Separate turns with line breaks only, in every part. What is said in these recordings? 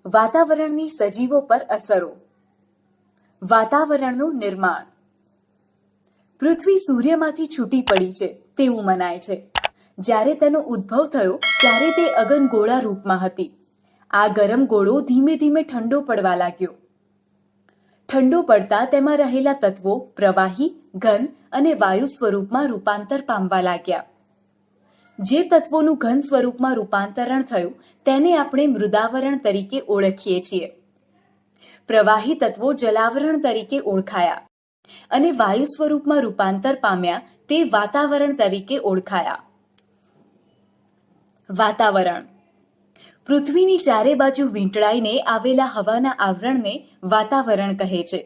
વાતાવરણની સજીવો પર અસરો. વાતાવરણનું નિર્માણ. પૃથ્વી સૂર્યમાંથી છૂટી પડી છે તેવું મનાય છે. જ્યારે તેનો ઉદ્ભવ થયો ત્યારે તે અગનગોળા રૂપમાં હતી. આ ગરમ ગોળો ધીમે ધીમે ઠંડો પડવા લાગ્યો. ઠંડો પડતા તેમાં રહેલા તત્વો પ્રવાહી, ઘન અને વાયુ સ્વરૂપમાં રૂપાંતર પામવા લાગ્યા. જે તત્વોનું ઘન સ્વરૂપમાં રૂપાંતરણ થયું તેને આપણે મૃદાવરણ તરીકે ઓળખીએ છીએ. પ્રવાહી તત્વો જલાવરણ તરીકે ઓળખાયા અને વાયુ સ્વરૂપમાં રૂપાંતર પામ્યા તે વાતાવરણ તરીકે ઓળખાયા. વાતાવરણ. પૃથ્વીની ચારે બાજુ વીંટળાઈને આવેલા હવાના આવરણને વાતાવરણ કહે છે.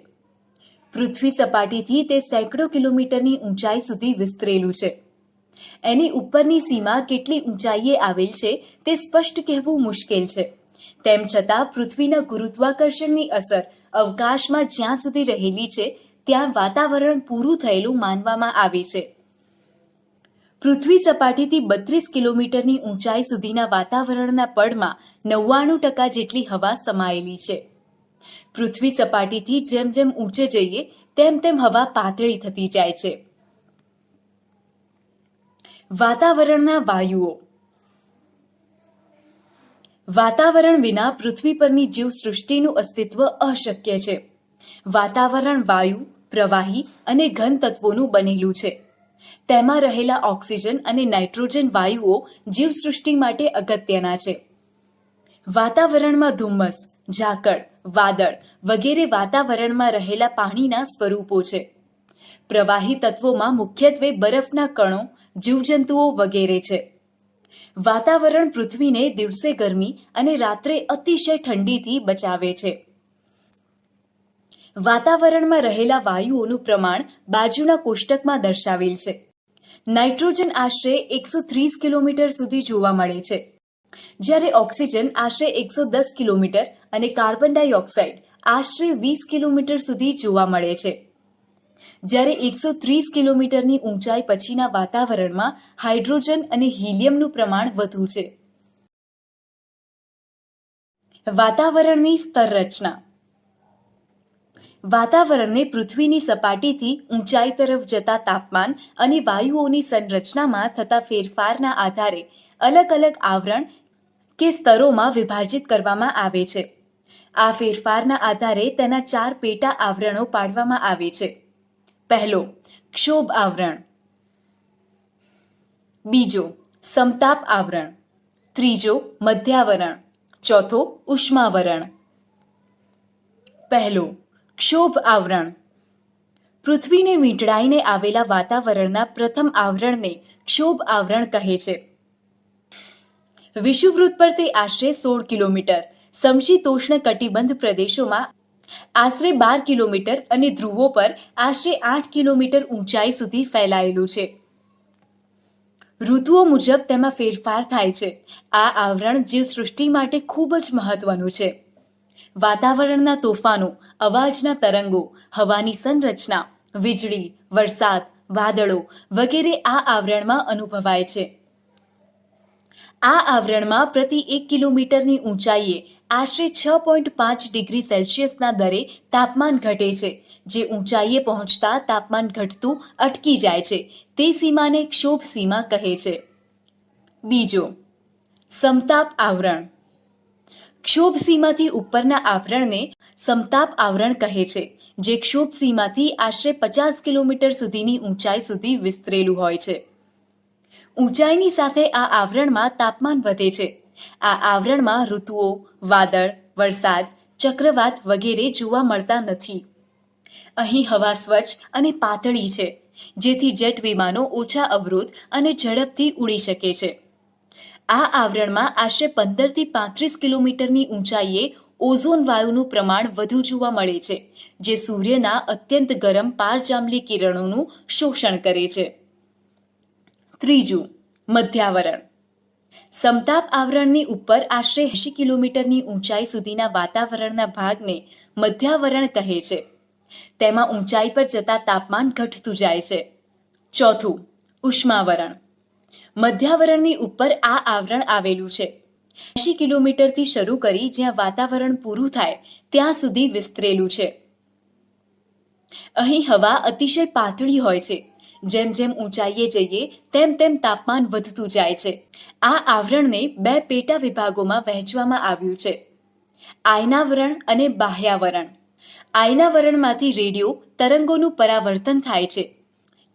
પૃથ્વી સપાટીથી તે સેંકડો કિલોમીટરની ઊંચાઈ સુધી વિસ્તરેલું છે. એની ઉપરની સીમા કેટલી ઊંચાઈએ આવેલ છે તે સ્પષ્ટ કહેવું મુશ્કેલ છે. તેમ છતાં પૃથ્વીના ગુરુત્વાકર્ષણની અસર અવકાશમાં જ્યાં સુધી રહેલી છે ત્યાં વાતાવરણ પૂરું થયેલું માનવામાં આવે છે. પૃથ્વી સપાટીથી 32 કિલોમીટરની ઊંચાઈ સુધીના વાતાવરણના પડમાં 99% જેટલી હવા સમાયેલી છે. પૃથ્વી સપાટીથી જેમ જેમ ઊંચે જઈએ તેમ તેમ હવા પાતળી થતી જાય છે. વાતાવરણના વાયુઓ. વાતાવરણ વિના પૃથ્વી પરની જીવસૃષ્ટિનું અસ્તિત્વ અશક્ય છે. વાતાવરણ વાયુ, પ્રવાહી અને ઘન તત્વોનું બનેલું છે. તેમાં રહેલા ઓક્સિજન અને નાઇટ્રોજન વાયુઓ જીવસૃષ્ટિ માટે અગત્યના છે. વાતાવરણમાં ધુમ્મસ, ઝાકળ, વાદળ વગેરે વાતાવરણમાં રહેલા પાણીના સ્વરૂપો છે. પ્રવાહી તત્વોમાં મુખ્યત્વે બરફના કણો, જીવજંતુઓ વગેરે છે. વાતાવરણ પૃથ્વીને દિવસે ગરમી અને રાત્રે અતિશય ઠંડીથી બચાવે છે. વાતાવરણમાં રહેલા વાયુઓનું પ્રમાણ બાજુના કોષ્ટકમાં દર્શાવેલ છે. નાઇટ્રોજન આશરે 130 કિલોમીટર સુધી જોવા મળે છે, જ્યારે ઓક્સિજન આશરે 110 કિલોમીટર અને કાર્બન ડાયોક્સાઇડ આશરે 20 કિલોમીટર સુધી જોવા મળે છે. જ્યારે 130 કિલોમીટરની ઊંચાઈ પછીના વાતાવરણમાં હાઇડ્રોજન અને હિલિયમનું પ્રમાણ વધુ છે. વાતાવરણની સ્તર રચના. વાતાવરણને પૃથ્વીની સપાટીથી ઊંચાઈ તરફ જતા તાપમાન અને વાયુઓની સંરચનામાં થતા ફેરફારના આધારે અલગ અલગ આવરણ કે સ્તરોમાં વિભાજિત કરવામાં આવે છે. આ ફેરફારના આધારે તેના 4 પેટા આવરણો પાડવામાં આવે છે. પહેલો, ક્ષોભ આવરણ. બીજો, સમતાપ આવરણ. ત્રીજો, મધ્યાવરણ. ચોથો, ઉષ્માવરણ. પહેલો, ક્ષોભ આવરણ. પૃથ્વીને વીંટળાઈને આવેલા વાતાવરણના પ્રથમ આવરણને ક્ષોભ આવરણ કહે છે. વિષુવવૃત્ત પર તે આશરે 16 કિલોમીટર, સમશીતોષ્ણ કટિબંધ પ્રદેશોમાં આશરે 12 કિલોમીટર અને ધ્રુવો પર આશરે 8 કિલોમીટર ઊંચાઈ સુધી ફેલાયેલું છે. ઋતુઓ મુજબ તેમાં ફેરફાર થાય છે. આ આવરણ જીવસૃષ્ટિ માટે ખૂબ જ મહત્વનું છે. વાતાવરણના તોફાનો, અવાજના તરંગો, હવાની સંરચના, વીજળી, વરસાદ, વાદળો વગેરે આ આવરણમાં અનુભવાય છે. આ આવરણમાં પ્રતિ 1 કિલોમીટરની ઊંચાઈએ આશરે 6.5 ડિગ્રી સેલ્સિયસના દરે તાપમાન ઘટે છે. જે ઊંચાઈએ પહોંચતા તાપમાન ઘટતું અટકી જાય છે તે સીમાને ક્ષોભ સીમા કહે છે. બીજો, સમતાપ આવરણ. ક્ષોભ સીમાથી ઉપરના આવરણને સમતાપ આવરણ કહે છે, જે ક્ષોભ સીમાથી આશરે 50 કિલોમીટર સુધીની ઊંચાઈ સુધી વિસ્તરેલું હોય છે. ઊંચાઈની સાથે આ આવરણમાં તાપમાન વધે છે. આ આવરણમાં ઋતુઓ, વાદળ, વરસાદ, ચક્રવાત વગેરે જોવા મળતા નથી. અહીં હવા સ્વચ્છ અને પાતળી છે, જેથી જેટ વિમાનો ઓછા અવરોધ અને ઝડપથી ઉડી શકે છે. આ આવરણમાં આશરે 15 થી 35 કિલોમીટરની ઊંચાઈએ ઓઝોન વાયુનું પ્રમાણ વધુ જોવા મળે છે, જે સૂર્યના અત્યંત ગરમ પારજાંબલી કિરણોનું શોષણ કરે છે. ત્રીજું, મધ્યાવરણ. સમતાપ આવરણની ઉપર આશરે 80 કિલોમીટરની ઊંચાઈ સુધીના વાતાવરણના ભાગને મધ્યાવરણ કહે છે. તેમાં ઊંચાઈ પર જતા તાપમાન ઘટતું જાય છે. ચોથું, ઉષ્માવરણ. મધ્યાવરણની ઉપર આ આવરણ આવેલું છે. 80 કિલોમીટરથી શરૂ કરી જ્યાં વાતાવરણ પૂરું થાય ત્યાં સુધી વિસ્તરેલું છે. અહીં હવા અતિશય પાતળી હોય છે. જેમ જેમ ઊંચાઈએ જઈએ તેમ તેમ તાપમાન વધતું જાય છે. આ આવરણને 2 પેટા વિભાગોમાં વહેંચવામાં આવ્યું છે: આયનાવરણ અને બાહ્યાવરણ. આયનાવરણમાંથી રેડિયો તરંગોનું પરાવર્તન થાય છે.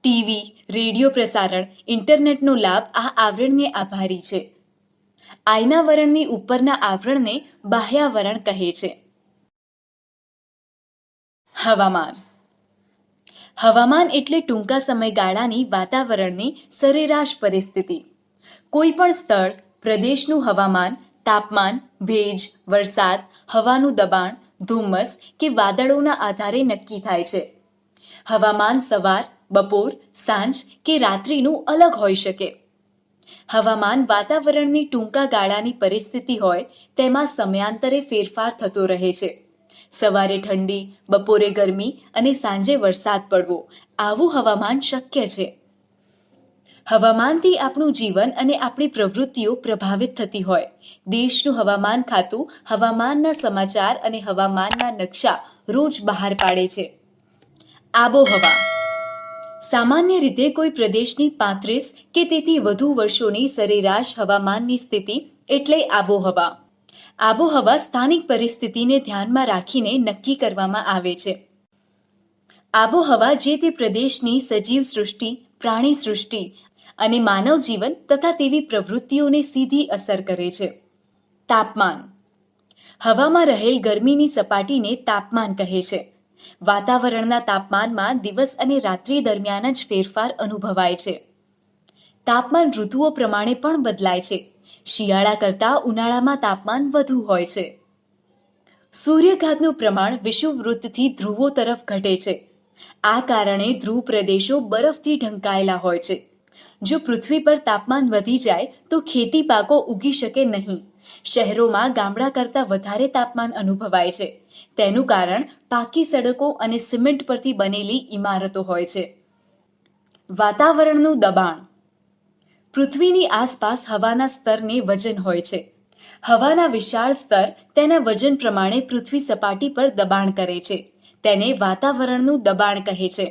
ટીવી, રેડિયો પ્રસારણ, ઇન્ટરનેટનો લાભ આ આવરણને આભારી છે. આયનાવરણની ઉપરના આવરણને બાહ્યાવરણ કહે છે. હવામાન. હવામાન એટલે ટૂંકા સમયગાળાની વાતાવરણની સરેરાશ પરિસ્થિતિ. કોઈ પણ સ્થળ, પ્રદેશનું હવામાન તાપમાન, ભેજ, વરસાદ, હવાનું દબાણ, ધુમ્મસ કે વાદળોના આધારે નક્કી થાય છે. હવામાન સવાર, બપોર, સાંજ કે રાત્રિનું અલગ હોઈ શકે. હવામાન વાતાવરણની ટૂંકા ગાળાની પરિસ્થિતિ હોય તેમાં સમયાંતરે ફેરફાર થતો રહે છે. સવારે ઠંડી, બપોરે ગરમી અને સાંજે વરસાદ પડવો, આવું હવામાન શક્ય છે. હવામાનથી આપણું જીવન અને આપણી પ્રવૃત્તિઓ પ્રભાવિત થતી હોય. દેશનું હવામાન ખાતું હવામાનના સમાચાર અને હવામાનના નકશા રોજ બહાર પાડે છે. આબોહવા. સામાન્ય રીતે કોઈ પ્રદેશની 35 કે તેથી વધુ વર્ષોની સરેરાશ હવામાનની સ્થિતિ એટલે આબોહવા. આબોહવા સ્થાનિક પરિસ્થિતિને ધ્યાનમાં રાખીને નક્કી કરવામાં આવે છે. આબોહવા જે તે પ્રદેશની સજીવ સૃષ્ટિ, પ્રાણી સૃષ્ટિ અને માનવ જીવન તથા તેવી પ્રવૃત્તિઓને સીધી અસર કરે છે. તાપમાન. હવામાં રહેલ ગરમીની સપાટીને તાપમાન કહે છે. વાતાવરણના તાપમાનમાં દિવસ અને રાત્રિ દરમિયાન જ ફેરફાર અનુભવાય છે. તાપમાન ઋતુઓ પ્રમાણે પણ બદલાય છે. શિયાળા કરતાં ઉનાળામાં તાપમાન વધુ હોય છે. સૂર્યઘાતનું પ્રમાણ વિષુવવૃત્તથી ધ્રુવો તરફ ઘટે છે. આ કારણે ધ્રુવ પ્રદેશો બરફથી ઢંકાયેલા હોય છે. જો પૃથ્વી પર તાપમાન વધી જાય તો ખેતી પાકો ઉગી શકે નહીં. શહેરોમાં ગામડા કરતાં વધારે તાપમાન અનુભવાય છે. તેનું કારણ પાકી સડકો અને સિમેન્ટ પરથી બનેલી ઇમારતો હોય છે. વાતાવરણનું દબાણ. પૃથ્વીની આસપાસ હવાના સ્તરને વજન હોય છે. હવાના વિશાળ સ્તર તેના વજન પ્રમાણે પૃથ્વી સપાટી પર દબાણ કરે છે. તેને વાતાવરણનું દબાણ કહે છે.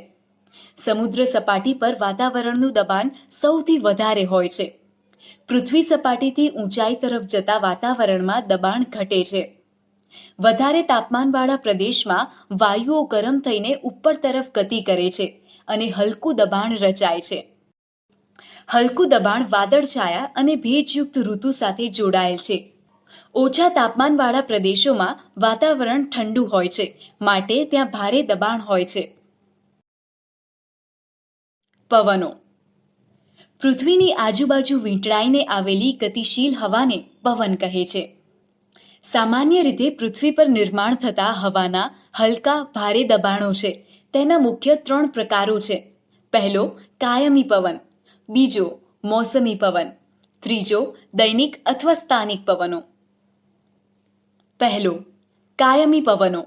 સમુદ્ર સપાટી પર વાતાવરણનું દબાણ સૌથી વધારે હોય છે. પૃથ્વી સપાટીથી ઊંચાઈ તરફ જતા વાતાવરણમાં દબાણ ઘટે છે. વધારે તાપમાનવાળા પ્રદેશમાં વાયુઓ ગરમ થઈને ઉપર તરફ ગતિ કરે છે અને હલકું દબાણ રચાય છે. હલકું દબાણ વાદળછાયા અને ભેજયુક્ત ઋતુ સાથે જોડાયેલ છે. ઓછા તાપમાનવાળા પ્રદેશોમાં વાતાવરણ ઠંડુ હોય છે, માટે ત્યાં ભારે દબાણ હોય છે. પવનો. પૃથ્વીની આજુબાજુ વીંટળાઈને આવેલી ગતિશીલ હવાને પવન કહે છે. સામાન્ય રીતે પૃથ્વી પર નિર્માણ થતા હવાના હલકા ભારે દબાણો છે. તેના મુખ્ય 3 પ્રકારો છે. પહેલો, કાયમી પવન. બીજો, મોસમી પવન. ત્રીજો, દૈનિક અથવા સ્થાનિક પવનો. પહેલો, કાયમી પવનો.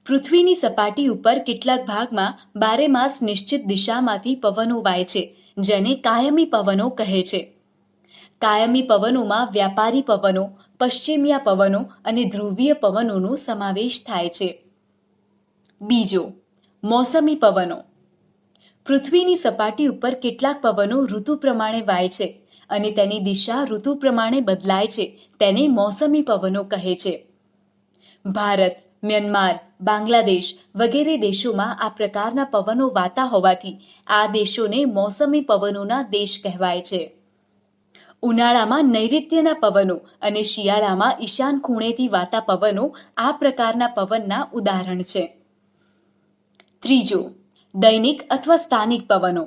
પૃથ્વીની સપાટી ઉપર કેટલાક ભાગમાં બારેમાસ નિશ્ચિત દિશામાંથી પવનો વાય છે, જેને કાયમી પવનો કહે છે. કાયમી પવનોમાં વ્યાપારી પવનો, પશ્ચિમિયા પવનો અને ધ્રુવીય પવનોનો સમાવેશ થાય છે. બીજો, મોસમી પવનો. પૃથ્વીની સપાટી ઉપર કેટલાક પવનો ઋતુ પ્રમાણે વાય છે અને તેની દિશા ઋતુ પ્રમાણે બદલાય છે. તેને મોસમી પવનો કહે છે. ભારત, મ્યાનમાર, બાંગ્લાદેશ વગેરે દેશોમાં આ પ્રકારના પવનો વાતા હોવાથી આ દેશોને મોસમી પવનોના દેશ કહેવાય છે. ઉનાળામાં નૈઋત્યના પવનો અને શિયાળામાં ઈશાન ખૂણેથી વાતા પવનો આ પ્રકારના પવનના ઉદાહરણ છે. ત્રીજો, દૈનિક અથવા સ્થાનિક પવનો.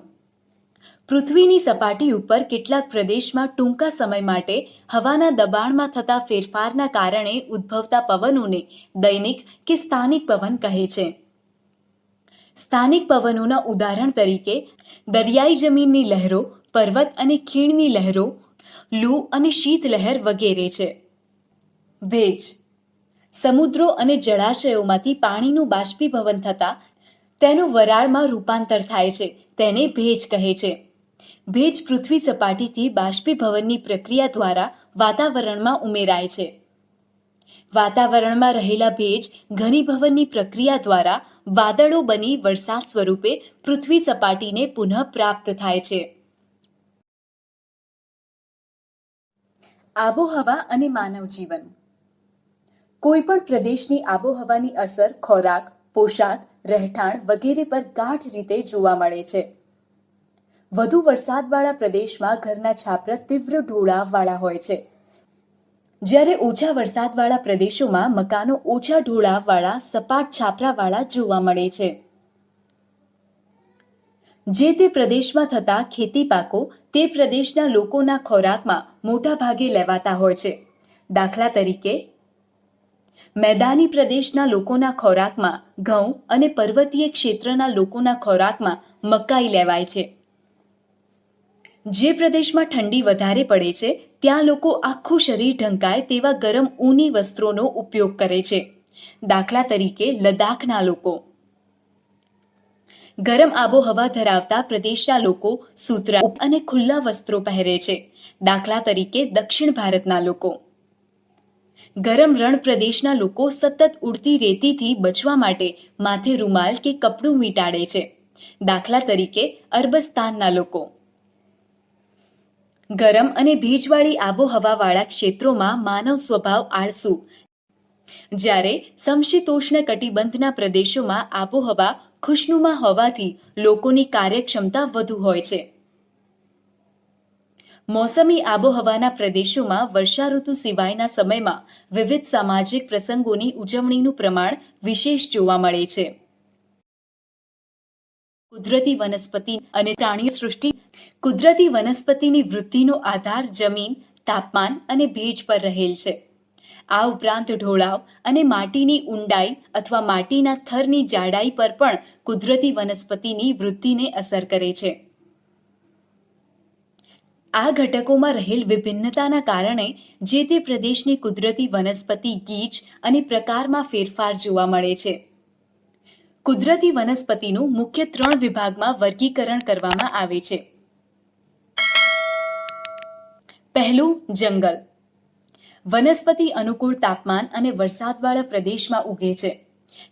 પૃથ્વીની સપાટી ઉપર કેટલાક પ્રદેશમાં ટૂંકા સમય માટે હવાના દબાણમાં થતા ફેરફારના કારણે ઉદ્ભવતા પવનોને દૈનિક કે સ્થાનિક પવન કહે છે. સ્થાનિક પવનોના ઉદાહરણ તરીકે દરિયાઈ જમીનની લહેરો, પર્વત અને ખીણની લહેરો, લૂ અને શીતલહેર વગેરે છે. ભેજ. સમુદ્રો અને જળાશયોમાંથી પાણીનું બાષ્પીભવન થતાં તેનું વરાળમાં રૂપાંતર થાય છે. તેને ભેજ કહે છે. ભેજ પૃથ્વી સપાટીથી બાષ્પીભવનની પ્રક્રિયા દ્વારા વાતાવરણમાં ઉમેરાય છે. વાતાવરણમાં રહેલા ભેજ ઘનીભવનની પ્રક્રિયા દ્વારા વાદળો બની વરસાદ સ્વરૂપે પૃથ્વી સપાટીને પુનઃ પ્રાપ્ત થાય છે. આબોહવા અને માનવ જીવન. કોઈ પણ પ્રદેશની આબોહવાની અસર ખોરાક, પોશાક, રહેઠાણ વગેરે પર ગાઢ રીતે જોવા મળે છે. વધુ વરસાદવાળા પ્રદેશમાં ઘરના છાપરા તીવ્ર ઢોળાવવાળા હોય છે, જ્યારે ઓછા વરસાદવાળા પ્રદેશોમાં મકાનો ઓછા ઢોળાવવાળા સપાટ છાપરાવાળા જોવા મળે છે. જે તે પ્રદેશમાં થતા ખેતી પાકો તે પ્રદેશના લોકોના ખોરાકમાં મોટા ભાગે લેવાતા હોય છે. દાખલા તરીકે, મેદાની પ્રદેશના લોકોના ખોરાકમાં ઘઉં અને પર્વતીય ક્ષેત્રના લોકોના ખોરાકમાં મકાઈ લેવાય છે. જે પ્રદેશમાં ઠંડી વધારે પડે છે ત્યાં લોકો આખું શરીર ઢંકાય તેવા ગરમ ઊની વસ્ત્રોનો ઉપયોગ કરે છે. દાખલા તરીકે, લદ્દાખના લોકો. ગરમ આબોહવા ધરાવતા પ્રદેશના લોકો સૂતરા અને ખુલ્લા વસ્ત્રો પહેરે છે. દાખલા તરીકે, દક્ષિણ ભારતના લોકો. ગરમ રણ પ્રદેશના લોકો સતત ઉડતી રેતીથી બચવા માટે માથે રૂમાલ કે કપડું વીંટાળે છે. દાખલા તરીકે, અરબસ્તાનના લોકો. ગરમ અને ભેજવાળી આબોહવાવાળા ક્ષેત્રોમાં માનવ સ્વભાવ આળસુ, જ્યારે સમશીતોષ્ણ કટિબંધના પ્રદેશોમાં આબોહવા ખુશનુમા હોવાથી લોકોની કાર્યક્ષમતા વધુ હોય છે. મોસમી આબોહવાના પ્રદેશોમાં વર્ષા ઋતુ સિવાયના સમયમાં વિવિધ સામાજિક પ્રસંગોની ઉજવણીનું પ્રમાણ વિશેષ જોવા મળે છે. કુદરતી વનસ્પતિ અને પ્રાણીઓ સૃષ્ટિ. કુદરતી વનસ્પતિની વૃદ્ધિનો આધાર જમીન, તાપમાન અને ભેજ પર રહેલ છે. આ ઉપરાંત ઢોળાવ અને માટીની ઊંડાઈ અથવા માટીના થરની જાડાઈ પર પણ કુદરતી વનસ્પતિની વૃદ્ધિને અસર કરે છે. આ ઘટકોમાં રહેલ વિભિન્નતાના કારણે જે તે પ્રદેશની કુદરતી વનસ્પતિ ગીચ અને પ્રકારમાં ફેરફાર જોવા મળે છે. કુદરતી વનસ્પતિનું મુખ્ય 3 વિભાગમાં વર્ગીકરણ કરવામાં આવે છે. પહેલું, જંગલ. વનસ્પતિ અનુકૂળ તાપમાન અને વરસાદવાળા પ્રદેશમાં ઉગે છે.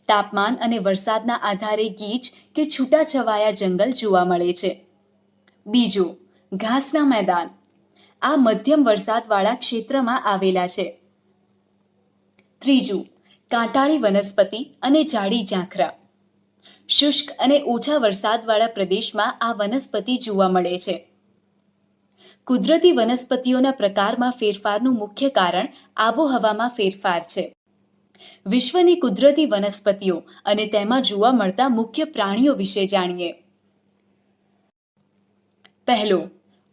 તાપમાન અને વરસાદના આધારે ગીચ કે છૂટાછવાયા જંગલ જોવા મળે છે. બીજું, ઘાસના મેદાન. આ મધ્યમ વરસાદવાળા ક્ષેત્રમાં આવેલા છે. ત્રીજું, કાંટાળી વનસ્પતિ અને જાડી ઝાંખરા. શુષ્ક અને ઓછા વરસાદવાળા પ્રદેશમાં આ વનસ્પતિ જોવા મળે છે. કુદરતી વનસ્પતિઓના પ્રકારમાં ફેરફારનું મુખ્ય કારણ આબોહવામાં ફેરફાર છે. વિશ્વની કુદરતી વનસ્પતિઓ અને તેમાં જોવા મળતા મુખ્ય પ્રાણીઓ વિશે જાણીએ. પહેલો,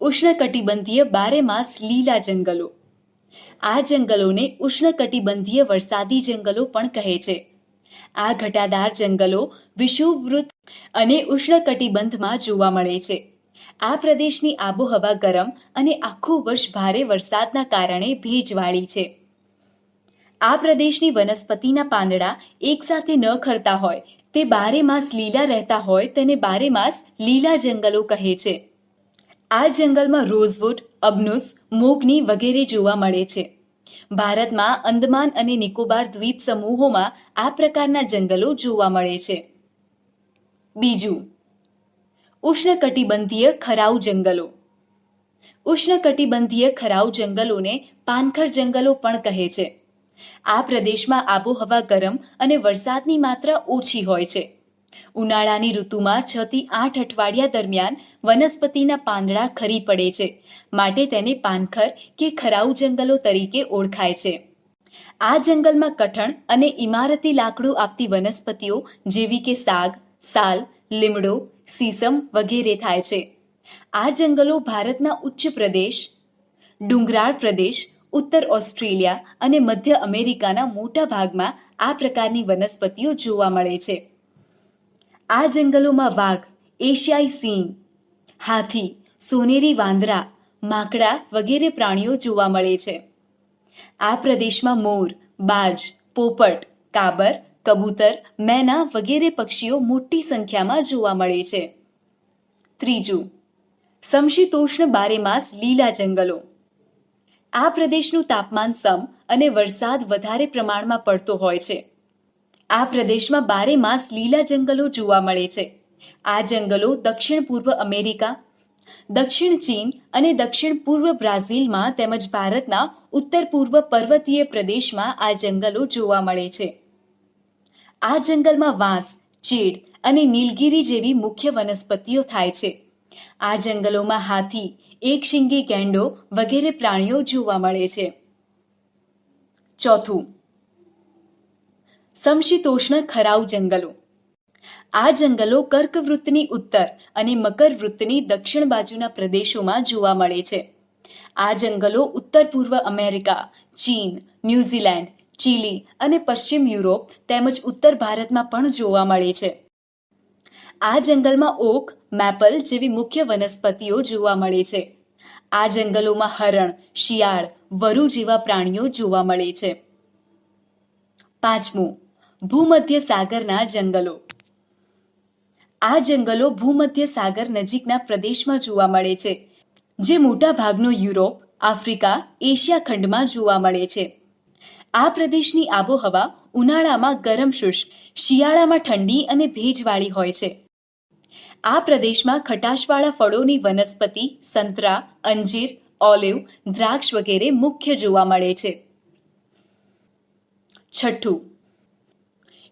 ઉષ્ણકટિબંધીય બારેમાસ લીલા જંગલો. આ જંગલોને ઉષ્ણકટિબંધીય વરસાદી જંગલો પણ કહે છે. આ ઘટાદાર જંગલો વિષુવવૃત્ત અને ઉષ્ણકટિબંધમાં જોવા મળે છે. આ પ્રદેશની આબોહવા ગરમ અને આખું વર્ષ ભારે વરસાદના કારણે ભેજવાળી છે. આ પ્રદેશની વનસ્પતિના પાંદડા એકસાથે ન ખરતા હોય તે બારેમાસ લીલા રહેતા હોય તેને બારેમાસ લીલા જંગલો કહે છે. આ જંગલમાં રોઝવુડ, અબનુસ, મોગની વગેરે જોવા મળે છે. ભારતમાં અંદમાન અને નિકોબાર દ્વીપ સમૂહોમાં આ પ્રકારના જંગલો જોવા મળે છે. બીજું, ઉષ્ણકટિબંધીય ખરાઉ જંગલો. ઉષ્ણકટિબંધીય ખરાઉ જંગલોને પાનખર જંગલો પણ કહે છે. આ પ્રદેશમાં આબોહવા ગરમ અને વરસાદની માત્રા ઓછી હોય છે. ઉનાળાની ઋતુમાં 6 થી 8 અઠવાડિયા દરમિયાન વનસ્પતિના પાંદડા ખરી પડે છે, માટે તેને પાનખર કે ખરાઉ જંગલો તરીકે ઓળખાય છે. આ જંગલમાં કઠણ અને ઇમારતી લાકડું આપતી વનસ્પતિઓ જેવી કે સાગ, સાલ, લીમડો, સીસમ વગેરે થાય છે. આ જંગલો ભારતના ઉચ્ચ પ્રદેશ, ડુંગરાળ પ્રદેશ, ઉત્તર ઓસ્ટ્રેલિયા અને મધ્ય અમેરિકાના મોટા ભાગમાં આ પ્રકારની વનસ્પતિઓ જોવા મળે છે. આ જંગલોમાં વાઘ, એશિયાઈ સિંહ, હાથી, સોનેરી વાંદરા, માકડા વગેરે પ્રાણીઓ જોવા મળે છે. આ પ્રદેશમાં મોર, બાજ, પોપટ, કાબર, કબૂતર, મેના વગેરે પક્ષીઓ મોટી સંખ્યામાં જોવા મળે છે. ત્રીજું, સમશીતોષ્ણ બારેમાસ લીલા જંગલો. આ પ્રદેશનું તાપમાન સમ અને વરસાદ વધારે પ્રમાણમાં પડતો હોય છે. આ પ્રદેશમાં બારેમાસ લીલા જંગલો જોવા મળે છે. આ જંગલો દક્ષિણ પૂર્વ અમેરિકા, દક્ષિણ ચીન અને દક્ષિણ પૂર્વ બ્રાઝિલમાં તેમજ ભારતના ઉત્તર પૂર્વ પર્વતીય પ્રદેશમાં આ જંગલો જોવા મળે છે. આ જંગલમાં વાંસ, ચેડ અને નીલગિરી જેવી મુખ્ય વનસ્પતિઓ થાય છે. આ જંગલોમાં હાથી, એક શીંગી ગેંડો વગેરે પ્રાણીઓ જોવા મળે છે. ચોથું, સમશીતોષ્ણ ખરાઉ જંગલો. આ જંગલો કર્કવૃત્તની ઉત્તર અને મકરવૃત્તની દક્ષિણ બાજુના પ્રદેશોમાં જોવા મળે છે. આ જંગલો ઉત્તર પૂર્વ અમેરિકા, ચીન, ન્યૂઝીલેન્ડ, ચીલી અને પશ્ચિમ યુરોપ તેમજ ઉત્તર ભારતમાં પણ જોવા મળે છે. આ જંગલમાં ઓક, મેપલ જેવી મુખ્ય વનસ્પતિઓ જોવા મળે છે. આ જંગલોમાં હરણ, શિયાળ, વરુ જેવા પ્રાણીઓ જોવા મળે છે. પાંચમું, ભૂમધ્ય સાગરના જંગલો. આ જંગલો ભૂમધ્ય સાગર નજીકના પ્રદેશમાં જોવા મળે છે, જે મોટા ભાગનો યુરોપ, આફ્રિકા, એશિયા ખંડમાં જોવા મળે છે. આ પ્રદેશની આબોહવા ઉનાળામાં ગરમ શુષ્ક, શિયાળામાં ઠંડી અને ભેજવાળી હોય છે. આ પ્રદેશમાં ખટાશવાળા ફળોની વનસ્પતિ સંતરા, અંજીર, ઓલિવ, દ્રાક્ષ વગેરે મુખ્ય જોવા મળે છે. છઠ્ઠું,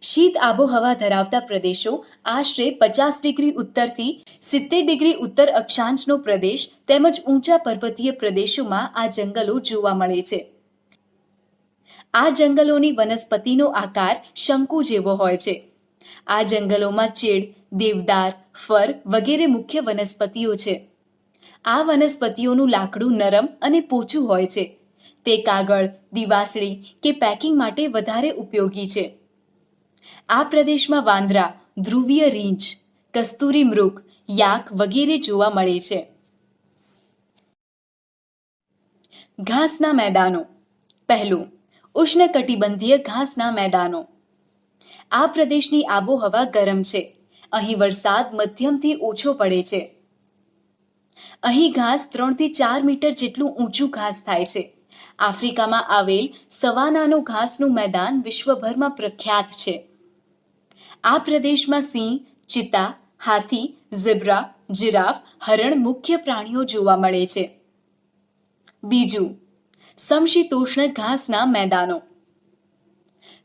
શીત આબોહવા ધરાવતા પ્રદેશો આશરે 50 ડિગ્રી ઉત્તરથી 70 ડિગ્રી ઉત્તર અક્ષાંશનો પ્રદેશ તેમજ ઊંચા પર્વતીય પ્રદેશોમાં આ જંગલો જોવા મળે છે. આ જંગલોની વનસ્પતિનો આકાર શંકુ જેવો હોય છે. આ જંગલોમાં ચેડ, દેવદાર, ફર વગેરે મુખ્ય વનસ્પતિઓ છે. આ વનસ્પતિઓનું લાકડું નરમ અને પોચું હોય છે. તે કાગળ, દિવાસળી કે પેકિંગ માટે વધારે ઉપયોગી છે. આ પ્રદેશમાં વાંદરા, ધ્રુવીય રીંછ, કસ્તુરી મૃગ, યાક વગેરે જોવા મળે છે. ઘાસના મેદાનો. પહેલું, ઉષ્ણકટિબંધીય ઘાસના મેદાનો. આ પ્રદેશની આબોહવા ગરમ છે. અહીં વરસાદ મધ્યમથી ઓછો પડે છે. અહીં ઘાસ 3 થી 4 મીટર જેટલું ઊંચું ઘાસ થાય છે. આફ્રિકામાં આવેલ સવાનાનું ઘાસનું મેદાન વિશ્વભરમાં પ્રખ્યાત છે. આ પ્રદેશમાં સિંહ, ચિત્તા, હાથી, ઝીબ્રા, જિરાફ, હરણ મુખ્ય પ્રાણીઓ જોવા મળે છે. બીજું, સમશીતોષ્ણ ઘાસના મેદાનો.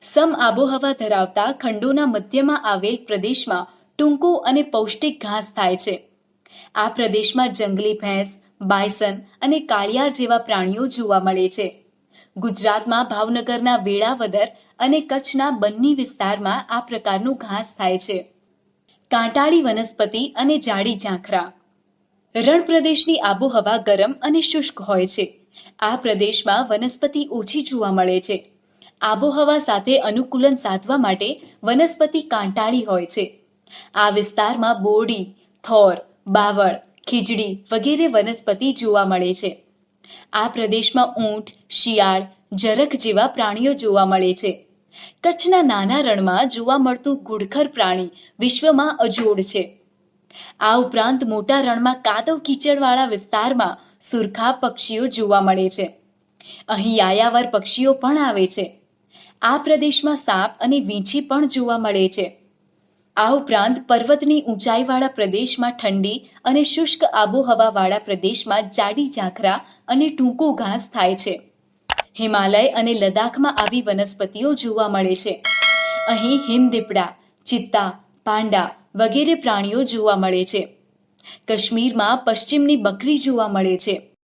સમ આબોહવા ધરાવતા ખંડોના મધ્યમાં આવેલ પ્રદેશમાં ટૂંકો અને પૌષ્ટિક ઘાસ થાય છે. આ પ્રદેશમાં જંગલી ભેંસ, બાયસન અને કાળિયાર જેવા પ્રાણીઓ જોવા મળે છે. ગુજરાતમાં ભાવનગરના વેળાવદર અને કચ્છના બન્ની વિસ્તારમાં આ પ્રકારનું ઘાસ થાય છે. કાંટાળી વનસ્પતિ અને જાડી ઝાંખરા. રણ પ્રદેશની આબોહવા ગરમ અને શુષ્ક હોય છે. આ પ્રદેશમાં વનસ્પતિ ઓછી જોવા મળે છે. આબોહવા સાથે અનુકૂલન સાધવા માટે વનસ્પતિ કાંટાળી હોય છે. આ વિસ્તારમાં બોરડી, થોર, બાવળ, ખીજડી વગેરે વનસ્પતિ જોવા મળે છે. આ પ્રદેશમાં ઊંટ, શિયાળ, જરખ જેવા પ્રાણીઓ જોવા મળે છે. કચ્છના નાના રણમાં જોવા મળતું ઘુડખર પ્રાણી વિશ્વમાં અજોડ છે. આ ઉપરાંત મોટા રણમાં કાદવ કીચડવાળા વિસ્તારમાં સુરખા પક્ષીઓ જોવા મળે છે. અહીં યાયાવર પક્ષીઓ પણ આવે છે. આ પ્રદેશમાં સાપ અને વીંછી પણ જોવા મળે છે. આ ઉપરાંત પર્વતની ઊંચાઈવાળા પ્રદેશમાં ઠંડી અને શુષ્ક આબોહવાવાળા પ્રદેશમાં જાડી ઝાંખરા અને ટૂંકો ઘાસ થાય છે. હિમાલય અને લદ્દાખમાં આવી વનસ્પતિઓ જોવા મળે છે. અહીં હિમદીપડા, ચિત્તા, પાંડા વગેરે પ્રાણીઓ જોવા મળે છે. કાશ્મીરમાં પશ્ચિમની બકરી જોવા મળે છે.